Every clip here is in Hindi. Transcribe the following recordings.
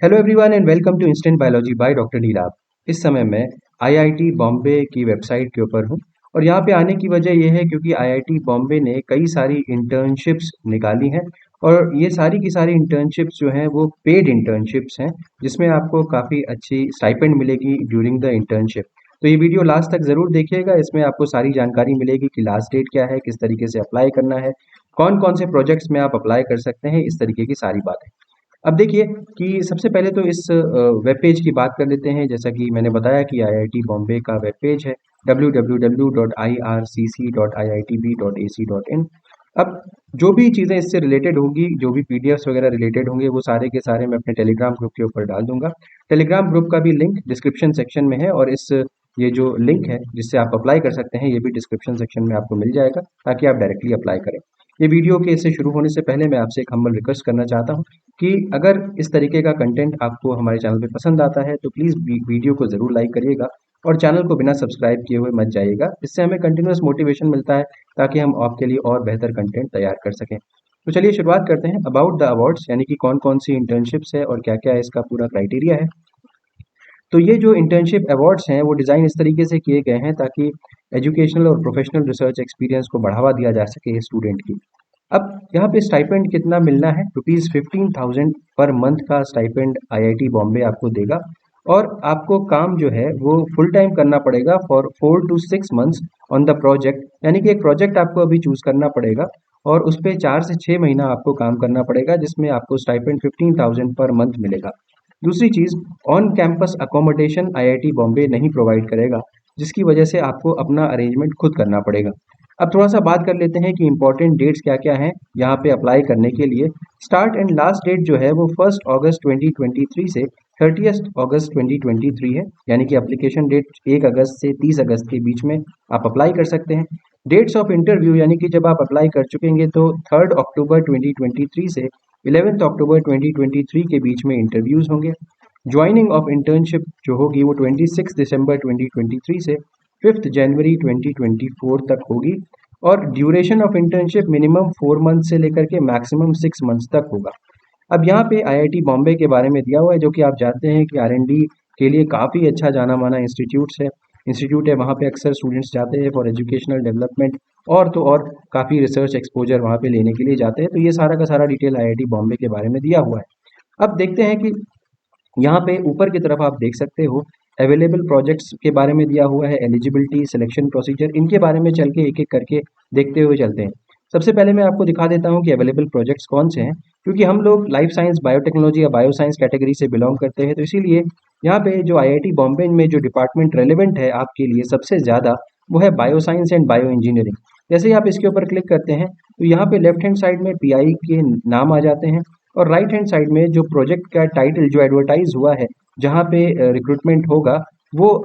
Hello everyone and welcome to instant biology by doctor Neelabh. इस समय मैं आईआईटी बॉम्बे की वेबसाइट के ऊपर हूँ और यहाँ पे आने की वजह यह है क्योंकि आईआईटी बॉम्बे ने कई सारी इंटर्नशिप्स निकाली हैं और ये सारी की सारी इंटर्नशिप्स जो हैं वो पेड इंटर्नशिप्स हैं, जिसमें आपको काफ़ी अच्छी स्टाइपेंड मिलेगी ड्यूरिंग द इंटर्नशिप। तो ये वीडियो लास्ट तक ज़रूर देखिएगा, इसमें आपको सारी जानकारी मिलेगी कि लास्ट डेट क्या है, किस तरीके से अप्लाई करना है, कौन कौन से प्रोजेक्ट्स में आप अप्लाई कर सकते हैं, इस तरीके की सारी बातें। अब देखिए कि सबसे पहले तो इस वेब पेज की बात कर लेते हैं। जैसा कि मैंने बताया कि आईआईटी बॉम्बे का वेब पेज है www.ircc.iitb.ac.in। अब जो भी चीज़ें इससे रिलेटेड होंगी, जो भी पीडीएफ्स वगैरह रिलेटेड होंगे, वो सारे के सारे मैं अपने टेलीग्राम ग्रुप के ऊपर डाल दूंगा। टेलीग्राम ग्रुप का भी लिंक डिस्क्रिप्शन सेक्शन में है और इस ये जो लिंक है जिससे आप अप्लाई कर सकते हैं, ये भी डिस्क्रिप्शन सेक्शन में आपको मिल जाएगा ताकि आप डायरेक्टली अप्लाई करें। ये वीडियो के इससे शुरू होने से पहले मैं आपसे एक हम्बल रिक्वेस्ट करना चाहता हूँ कि अगर इस तरीके का कंटेंट आपको हमारे चैनल पे पसंद आता है तो प्लीज़ वीडियो को ज़रूर लाइक करिएगा और चैनल को बिना सब्सक्राइब किए हुए मत जाइएगा। इससे हमें कंटिन्यूअस मोटिवेशन मिलता है ताकि हम आपके लिए और बेहतर कंटेंट तैयार कर सकें। तो चलिए शुरुआत करते हैं अबाउट द अवार्ड्स, यानी कि कौन कौन सी इंटर्नशिप्स है और क्या क्या इसका पूरा क्राइटेरिया है। तो ये जो इंटर्नशिप अवार्ड्स हैं वो डिज़ाइन इस तरीके से किए गए हैं ताकि एजुकेशनल और प्रोफेशनल रिसर्च एक्सपीरियंस को बढ़ावा दिया जा सके स्टूडेंट की। अब यहाँ पे स्टाइपेंड कितना मिलना है, ₹15,000 पर मंथ का स्टाइपेंड आईआईटी बॉम्बे आपको देगा और आपको काम जो है वो फुल टाइम करना पड़ेगा for 4 to 6 months on the project. यानी कि एक प्रोजेक्ट आपको अभी चूज करना पड़ेगा और उस पर 4 से 6 महीना आपको काम करना पड़ेगा, जिसमें आपको स्टाइपेंड 15,000 पर मंथ मिलेगा। दूसरी चीज़, on campus accommodation IIT Bombay नहीं प्रोवाइड करेगा, जिसकी वजह से आपको अपना अरेंजमेंट खुद करना पड़ेगा। अब थोड़ा सा बात कर लेते हैं कि इंपॉर्टेंट डेट्स क्या क्या हैं यहाँ पे अप्लाई करने के लिए। स्टार्ट एंड लास्ट डेट जो है वो 1 अगस्त 2023 से 30 अगस्त 2023 है, यानी कि एप्लीकेशन डेट 1 अगस्त से 30 अगस्त के बीच में आप अप्लाई कर सकते हैं। डेट्स ऑफ इंटरव्यू, यानी कि जब आप अप्लाई कर चुकेंगे तो 3 अक्टूबर 2023 से 11 अक्टूबर 2023 के बीच में इंटरव्यूज होंगे। ज्वाइनिंग ऑफ इंटर्नशिप जो होगी वो 26 दिसंबर 2023 से 5 जनवरी 2024 तक होगी और duration of internship minimum 4 month से लेकर के मैक्सिमम 6 मंथ्स तक होगा। अब यहाँ पे आईआईटी बॉम्बे के बारे में दिया हुआ है, जो कि आप जानते हैं कि आरएनडी के लिए काफ़ी अच्छा जाना माना इंस्टीट्यूट है। वहाँ पे अक्सर स्टूडेंट्स जाते हैं फॉर एजुकेशनल डेवलपमेंट और तो और काफ़ी रिसर्च एक्सपोजर वहाँ पे लेने के लिए जाते हैं। तो ये सारा का सारा डिटेल आईआईटी बॉम्बे के बारे में दिया हुआ है। अब देखते हैं कि यहाँ पे ऊपर की तरफ आप देख सकते हो अवेलेबल प्रोजेक्ट्स के बारे में दिया हुआ है, एलिजिबिलिटी, सिलेक्शन प्रोसीजर, इनके बारे में चल के एक एक करके देखते हुए चलते हैं। सबसे पहले मैं आपको दिखा देता हूँ कि अवेलेबल प्रोजेक्ट्स कौन से हैं, क्योंकि हम लोग लाइफ साइंस, बायोटेक्नोलॉजी या बायो साइंस कैटेगरी से बिलोंग करते हैं, तो इसीलिए यहाँ पे जो आईआईटी बॉम्बे में जो डिपार्टमेंट रेलिवेंट है आपके लिए सबसे ज़्यादा, वो है bio science and bio engineering. जैसे ही आप इसके ऊपर क्लिक करते हैं तो यहाँ पे लेफ्ट हैंड साइड में पीआई के नाम आ जाते हैं और राइट हैंड साइड में जो प्रोजेक्ट का टाइटल जो एडवर्टाइज हुआ है, जहाँ पे रिक्रूटमेंट होगा, वो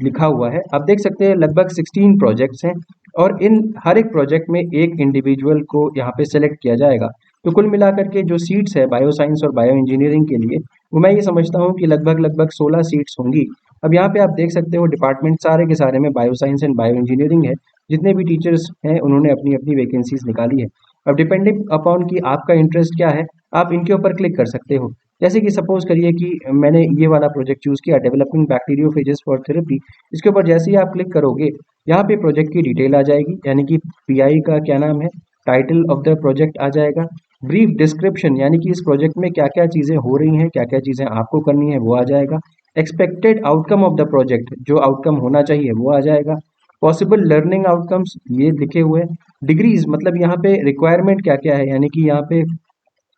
लिखा हुआ है। आप देख सकते हैं लगभग 16 प्रोजेक्ट्स हैं और इन हर एक प्रोजेक्ट में एक इंडिविजुअल को यहाँ पे सेलेक्ट किया जाएगा। तो कुल मिलाकर के जो सीट्स है बायो साइंस और बायो इंजीनियरिंग के लिए, वो मैं ये समझता हूँ कि लगभग लगभग 16 सीट्स होंगी। अब यहाँ पे आप देख सकते हो डिपार्टमेंट सारे के सारे में bio science and bio engineering है। जितने भी टीचर्स हैं उन्होंने अपनी अपनी वैकेंसीज निकाली है। अब डिपेंडिंग अपॉन कि आपका इंटरेस्ट क्या है, आप इनके ऊपर क्लिक कर सकते हो। जैसे कि सपोज करिए कि मैंने ये वाला प्रोजेक्ट चूज किया, डेवलपिंग बैक्टीरियोफेजेस फॉर थेरेपी। इसके ऊपर जैसे ही आप क्लिक करोगे, यहाँ पे प्रोजेक्ट की डिटेल आ जाएगी, यानी कि पीआई का क्या नाम है, टाइटल ऑफ द प्रोजेक्ट आ जाएगा, ब्रीफ डिस्क्रिप्शन यानी कि इस प्रोजेक्ट में क्या क्या चीज़ें हो रही हैं, क्या क्या चीज़ें आपको करनी है, वो आ जाएगा। Expected outcome of the project, जो आउटकम होना चाहिए वो आ जाएगा। पॉसिबल लर्निंग आउटकम्स ये लिखे हुए हैं। डिग्रीज मतलब यहाँ पे रिक्वायरमेंट क्या क्या है, यानी कि यहाँ पे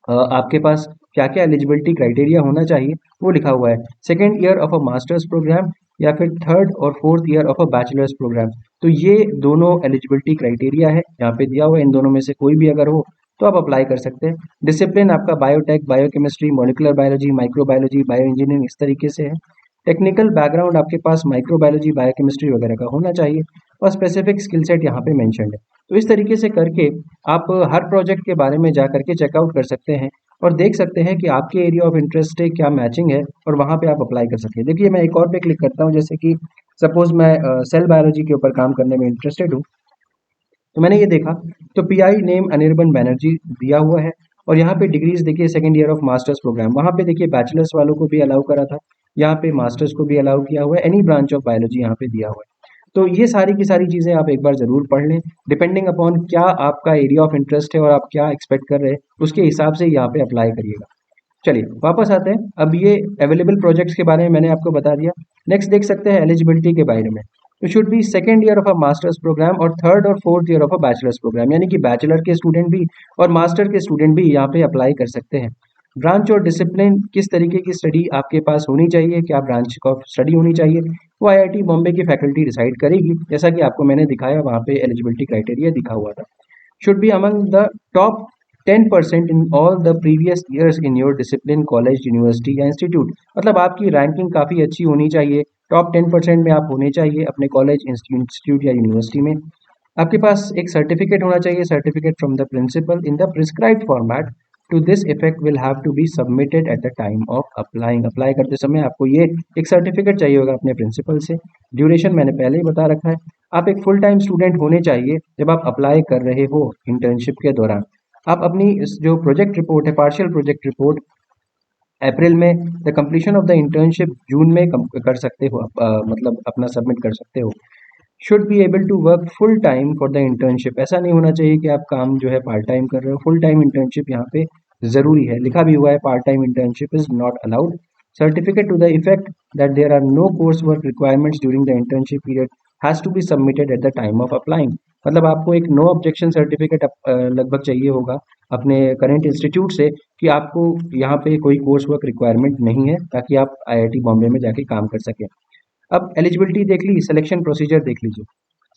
आपके पास क्या क्या एलिजिबिलिटी क्राइटेरिया होना चाहिए वो लिखा हुआ है। Second year of a masters program या फिर थर्ड और fourth year of a bachelors program, तो ये दोनों एलिजिबिलिटी क्राइटेरिया है यहाँ पे दिया हुआ है। इन दोनों में से कोई भी अगर हो तो आप अप्लाई कर सकते हैं। डिसिप्लिन आपका biotech, biochemistry, molecular biology, microbiology, bio engineering, इस तरीके से है। टेक्निकल बैकग्राउंड आपके पास माइक्रोबायोलॉजी, बायोकेमिस्ट्री वगैरह का होना चाहिए और स्पेसिफिक स्किल सेट यहाँ पे मेंशन्ड है। तो इस तरीके से करके आप हर प्रोजेक्ट के बारे में जा करके चेकआउट कर सकते हैं और देख सकते हैं कि आपके एरिया ऑफ इंटरेस्ट से क्या मैचिंग है और वहाँ पे आप अप्लाई कर सकते हैं। देखिए मैं एक और पे क्लिक करता हूँ, जैसे कि सपोज मैं सेल बायोलॉजी के ऊपर काम करने में इंटरेस्टेड हूँ। तो मैंने ये देखा तो पीआई नेम अनिर्बन बैनर्जी दिया हुआ है और यहाँ पे डिग्रीज देखिए second year of masters program, वहाँ पे देखिए बैचलर्स वालों को भी अलाउ करा था, यहाँ पे मास्टर्स को भी अलाउ किया हुआ है, एनी ब्रांच ऑफ बायोलॉजी यहाँ पे दिया हुआ है। तो ये सारी की सारी चीज़ें आप एक बार ज़रूर पढ़ लें, डिपेंडिंग अपॉन क्या आपका एरिया ऑफ इंटरेस्ट है और आप क्या एक्सपेक्ट कर रहे हैं उसके हिसाब से यहाँ पे अप्लाई करिएगा। चलिए वापस आते हैं, अब ये अवेलेबल प्रोजेक्ट्स के बारे में मैंने आपको बता दिया। नेक्स्ट देख सकते हैं एलिजिबिलिटी के बारे में, तो should be second year of a masters program और थर्ड और fourth year of a bachelors program, यानी कि बैचलर के स्टूडेंट भी और मास्टर के स्टूडेंट भी यहाँ पे अप्लाई कर सकते हैं। ब्रांच और डिसिप्लिन, किस तरीके की स्टडी आपके पास होनी चाहिए, क्या ब्रांच ऑफ स्टडी होनी चाहिए, वो आईआईटी बॉम्बे की फैकल्टी डिसाइड करेगी, जैसा कि आपको मैंने दिखाया वहाँ पे एलिजिबिलिटी क्राइटेरिया दिखा हुआ था। Should be among the top 10% in all the previous years in your discipline, college, university या इंस्टीट्यूट, मतलब आपकी रैंकिंग काफ़ी अच्छी होनी चाहिए, टॉप 10% में आप होने चाहिए अपने कॉलेज, इंस्टीट्यूट या यूनिवर्सिटी में। आपके पास एक सर्टिफिकेट होना चाहिए, certificate from the principal in the prescribed format to this effect will have to be submitted at the time of applying, apply करते समय आपको ये एक सर्टिफिकेट चाहिए होगा अपने प्रिंसिपल से। ड्यूरेशन मैंने पहले ही बता रखा है, आप एक फुल टाइम स्टूडेंट होने चाहिए जब आप अप्लाई कर रहे हो इंटर्नशिप के दौरान। आप अपनी जो प्रोजेक्ट रिपोर्ट है, पार्शियल प्रोजेक्ट रिपोर्ट अप्रैल में, the completion of the internship June में कर सकते हो, मतलब अपना सबमिट कर सकते हो। Should be able to work full time for the internship, ऐसा नहीं होना चाहिए कि आप काम जो है पार्ट टाइम कर रहे हो, फुल टाइम इंटर्नशिप यहाँ पे जरूरी है, लिखा भी हुआ है part time internship is not allowed. Certificate to the effect that there are no course work requirements during the internship period has to be submitted at the time of applying, मतलब आपको एक नो ऑब्जेक्शन सर्टिफिकेट लगभग चाहिए होगा अपने करेंट इंस्टीट्यूट से कि आपको यहाँ पे कोई कोर्स वर्क रिक्वायरमेंट नहीं है, ताकि आप आईआईटी बॉम्बे में जाके काम कर सकें। अब एलिजिबिलिटी देख ली, सिलेक्शन प्रोसीजर देख लीजिए।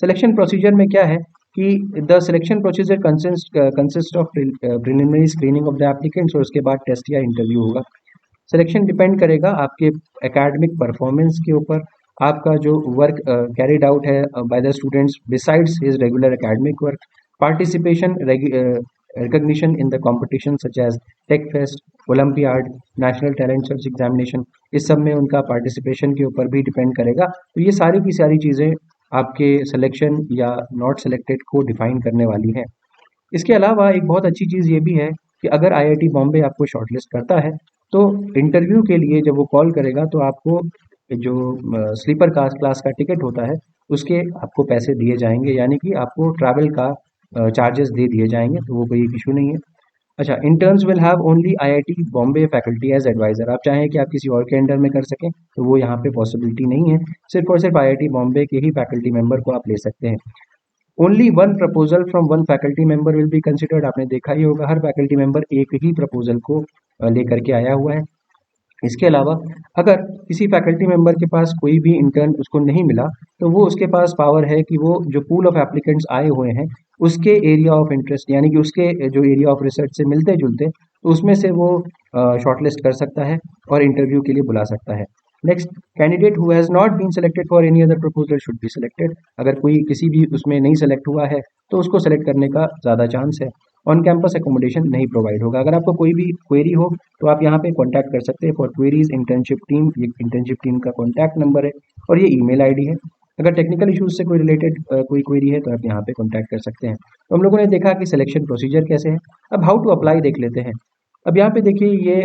सिलेक्शन प्रोसीजर में क्या है कि the selection procedure consist of preliminary screening of the applicants, और उसके बाद टेस्ट या इंटरव्यू होगा। सिलेक्शन डिपेंड करेगा आपके एकेडमिक परफॉर्मेंस के ऊपर, आपका जो वर्क कैरिड आउट है by the students besides his regular academic work, participation recognition in the competition such as tech fest, olympiad, national talent search examination, इस सब में उनका पार्टिसिपेशन के ऊपर भी डिपेंड करेगा। तो ये सारी की सारी चीज़ें आपके सिलेक्शन या नॉट सिलेक्टेड को डिफाइन करने वाली हैं। इसके अलावा एक बहुत अच्छी चीज़ ये भी है कि अगर आईआईटी बॉम्बे आपको शॉर्टलिस्ट करता है तो इंटरव्यू के लिए जब वो कॉल करेगा तो आपको जो स्लीपर क्लास का टिकट होता है उसके आपको पैसे दिए जाएंगे, यानी कि आपको ट्रैवल का चार्जेस दे दिए जाएंगे, तो वो कोई इशू नहीं है। अच्छा, interns will have only IIT Bombay faculty as adviser, आप चाहें कि आप किसी और के अंडर में कर सकें तो वो यहाँ पे पॉसिबिलिटी नहीं है, सिर्फ और सिर्फ आईआईटी बॉम्बे के ही फैकल्टी मेंबर को आप ले सकते हैं। Only one proposal from one faculty member will be considered, आपने देखा ही होगा हर फैकल्टी मेंबर एक ही प्रपोजल को लेकर के आया हुआ है। इसके अलावा अगर किसी फैकल्टी मेंबर के पास कोई भी इंटर्न उसको नहीं मिला तो वो उसके पास पावर है कि वो जो पूल ऑफ एप्लीकेंट्स आए हुए हैं उसके एरिया ऑफ इंटरेस्ट, यानी कि उसके जो एरिया ऑफ रिसर्च से मिलते जुलते, तो उसमें से वो शॉर्टलिस्ट कर सकता है और इंटरव्यू के लिए बुला सकता है। Next, candidate who has not been selected for any other proposal should be selected, अगर कोई किसी भी उसमें नहीं सेलेक्ट हुआ है तो उसको सेलेक्ट करने का ज़्यादा चांस है। ऑन कैंपस एकोमोडेशन नहीं प्रोवाइड होगा। अगर आपको कोई भी क्वेरी हो तो आप यहाँ पे कांटेक्ट कर सकते हैं फॉर क्वेरीज इंटर्नशिप टीम, ये इंटर्नशिप टीम का कॉन्टैक्ट नंबर है और ये ईमेल आईडी है। अगर टेक्निकल इश्यूज से कोई रिलेटेड कोई क्वेरी है तो आप यहाँ पे कॉन्टैक्ट कर सकते हैं। तो हम लोगों ने देखा कि सिलेक्शन प्रोसीजर कैसे है। अब हाउ टू अप्लाई देख लेते हैं। अब यहाँ पे देखिए ये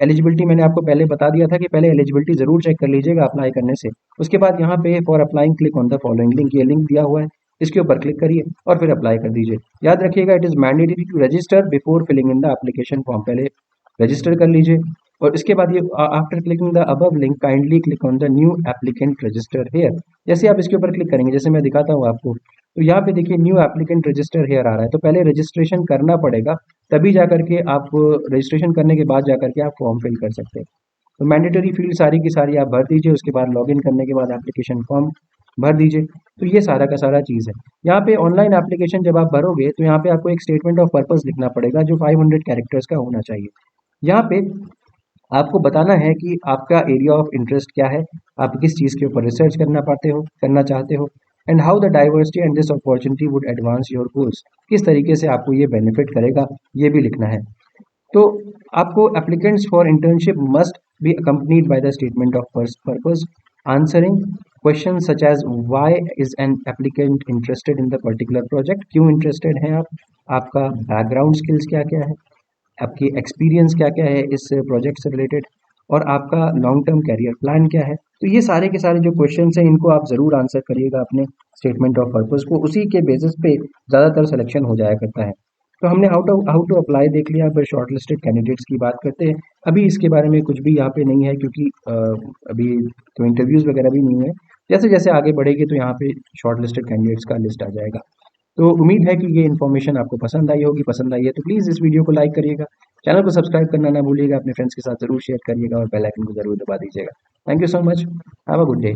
एलिजिबिलिटी मैंने आपको पहले बता दिया था कि पहले एलिजिबिलिटी जरूर चेक कर लीजिएगा अप्लाई करने से। उसके बाद यहाँ पे for applying click on the following link, ये लिंक दिया हुआ है, इसके ऊपर क्लिक करिए और फिर अप्लाई कर दीजिए। याद रखिएगा it is mandatory to register before filling in the application form, पहले रजिस्टर कर लीजिए और इसके बाद ये after clicking the above link kindly click on the new applicant register here. जैसे आप इसके ऊपर क्लिक करेंगे, जैसे मैं दिखाता हूँ आपको, तो यहाँ पे देखिए न्यू एप्लीकेंट रजिस्टर हेयर आ रहा है, तो पहले रजिस्ट्रेशन करना पड़ेगा, तभी जाकर के आप रजिस्ट्रेशन करने के बाद जाकर के आप फॉर्म फिल कर सकते हैं। तो मैंडेटरी फील्ड सारी की सारी आप भर दीजिए, उसके बाद लॉगिन करने के बाद एप्लीकेशन फॉर्म भर दीजिए। तो ये सारा का सारा चीज़ है। यहाँ पे ऑनलाइन एप्लीकेशन जब आप भरोगे तो यहाँ पे आपको एक स्टेटमेंट ऑफ पर्पस लिखना पड़ेगा जो 500 कैरेक्टर्स का होना चाहिए। यहाँ पे आपको बताना है कि आपका एरिया ऑफ इंटरेस्ट क्या है, आप किस चीज़ के ऊपर रिसर्च करना चाहते हो, and how the diversity and this opportunity would advance your goals, किस तरीके से आपको ये बेनिफिट करेगा, ये भी लिखना है। तो आपको applicants for internship must be accompanied by the statement of purpose answering question such as why is an applicant interested in the particular project, क्यों इंटरेस्टेड हैं आप, आपका बैकग्राउंड स्किल्स क्या क्या है, आपकी एक्सपीरियंस क्या क्या है इस प्रोजेक्ट से रिलेटेड, और आपका लॉन्ग टर्म कैरियर प्लान क्या है। तो ये सारे के सारे जो क्वेश्चंस हैं इनको आप ज़रूर आंसर करिएगा अपने स्टेटमेंट ऑफ पर्पस को, उसी के बेसिस पे ज़्यादातर सिलेक्शन हो जाया करता है। तो हमने हाउ टू अप्लाई देख लिया। अब शॉर्ट लिस्टेड कैंडिडेट्स की बात करते हैं। अभी इसके बारे में कुछ भी यहाँ पे नहीं है, क्योंकि अभी तो इंटरव्यूज़ वगैरह भी नहीं हुए। जैसे जैसे आगे बढ़ेगी तो यहाँ पे शॉर्ट लिस्टेड कैंडिडेट्स का लिस्ट आ जाएगा। तो उम्मीद है कि ये इन्फॉर्मेशन आपको पसंद आई होगी। पसंद आई है तो प्लीज़ इस वीडियो को लाइक करिएगा, चैनल को सब्सक्राइब करना ना भूलिएगा, अपने फ्रेंड्स के साथ ज़रूर शेयर करिएगा और बेल आइकन को ज़रूर दबा दीजिएगा। Thank you so much. Have a good day.